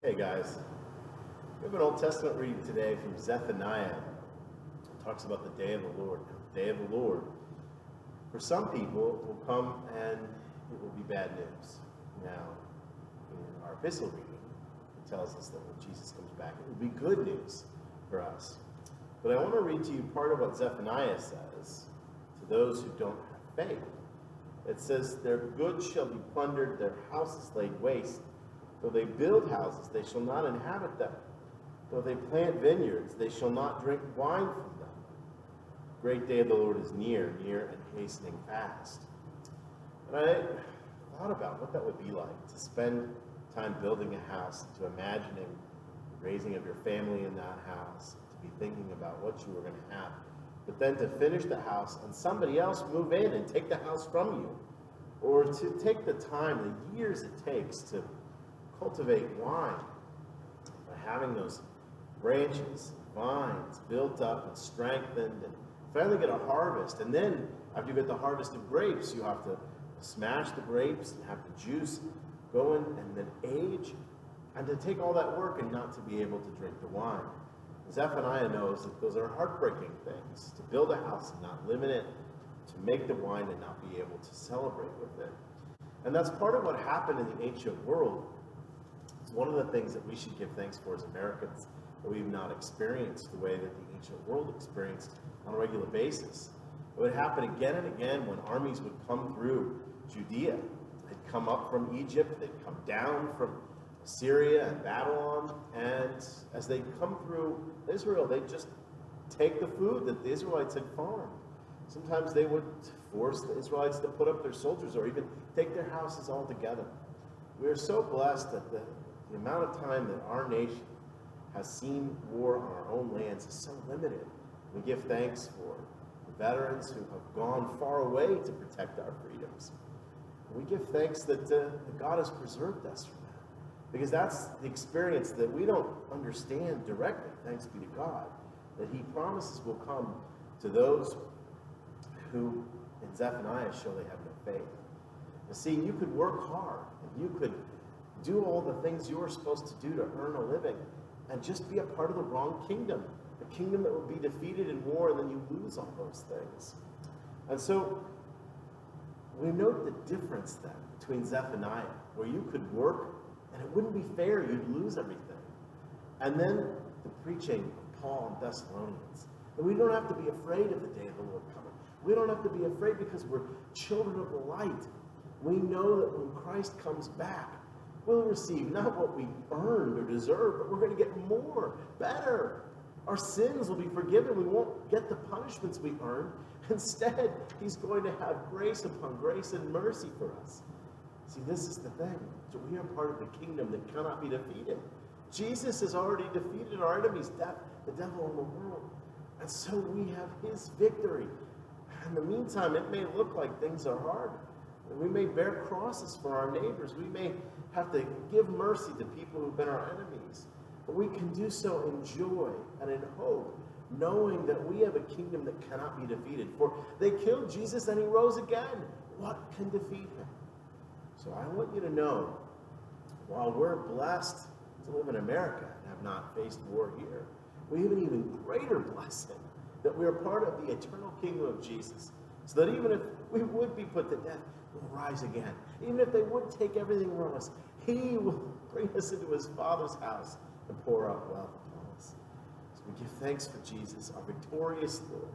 Hey guys, we have an Old Testament reading today from Zephaniah. It talks about the day of the Lord. Now, the day of the Lord, for some people, will come and it will be bad news. Now, in our epistle reading, it tells us that when Jesus comes back, it will be good news for us. But I want to read to you part of what Zephaniah says to those who don't have faith. It says, "Their goods shall be plundered, their houses laid waste. Though they build houses, they shall not inhabit them. Though they plant vineyards, they shall not drink wine from them. The great day of the Lord is near, near and hastening fast." And I thought about what that would be like to spend time building a house, to imagining the raising of your family in that house, to be thinking about what you were going to have, but then to finish the house and somebody else move in and take the house from you, or to take the time, the years it takes to cultivate wine by having those branches, vines built up and strengthened and finally get a harvest. And then after you get the harvest of grapes, you have to smash the grapes and have the juice go in and then age, and to take all that work and not to be able to drink the wine. Zephaniah knows that those are heartbreaking things, to build a house and not live in it, to make the wine and not be able to celebrate with it. And that's part of what happened in the ancient world. It's one of the things that we should give thanks for as Americans, that we've not experienced the way that the ancient world experienced on a regular basis. It would happen again and again when armies would come through Judea. They'd come up from Egypt, they'd come down from Syria and Babylon, and as they come through Israel, they'd just take the food that the Israelites had farmed. Sometimes they would force the Israelites to put up their soldiers or even take their houses altogether. We are so blessed that the amount of time that our nation has seen war on our own lands is so limited. We give thanks for the veterans who have gone far away to protect our freedoms. We give thanks that God has preserved us from that, because that's the experience that we don't understand directly, thanks be to God, that he promises will come to those who, in Zephaniah, show they have no faith. You see, you could work hard, and you could do all the things you were supposed to do to earn a living, and just be a part of the wrong kingdom, a kingdom that will be defeated in war, and then you lose all those things. And so we note the difference then between Zephaniah, where you could work and it wouldn't be fair, you'd lose everything, and then the preaching of Paul in Thessalonians. And we don't have to be afraid of the day of the Lord coming. We don't have to be afraid because we're children of the light. We know that when Christ comes back, we'll receive not what we earned or deserve, but we're going to get more, better. Our sins will be forgiven. We won't get the punishments we earned. Instead, he's going to have grace upon grace and mercy for us. See, this is the thing. So we are part of the kingdom that cannot be defeated. Jesus has already defeated our enemies, death, the devil, and the world. And so we have his victory. In the meantime, it may look like things are hard. We may bear crosses for our neighbors. We may have to give mercy to people who've been our enemies. But we can do so in joy and in hope, knowing that we have a kingdom that cannot be defeated. For they killed Jesus and he rose again. What can defeat him? So I want you to know, while we're blessed to live in America and have not faced war here, we have an even greater blessing that we are part of the eternal kingdom of Jesus. So that even if we would be put to death, we'll rise again. Even if they would take everything from us, he will bring us into his Father's house and pour out wealth upon us. So we give thanks for Jesus, our victorious Lord.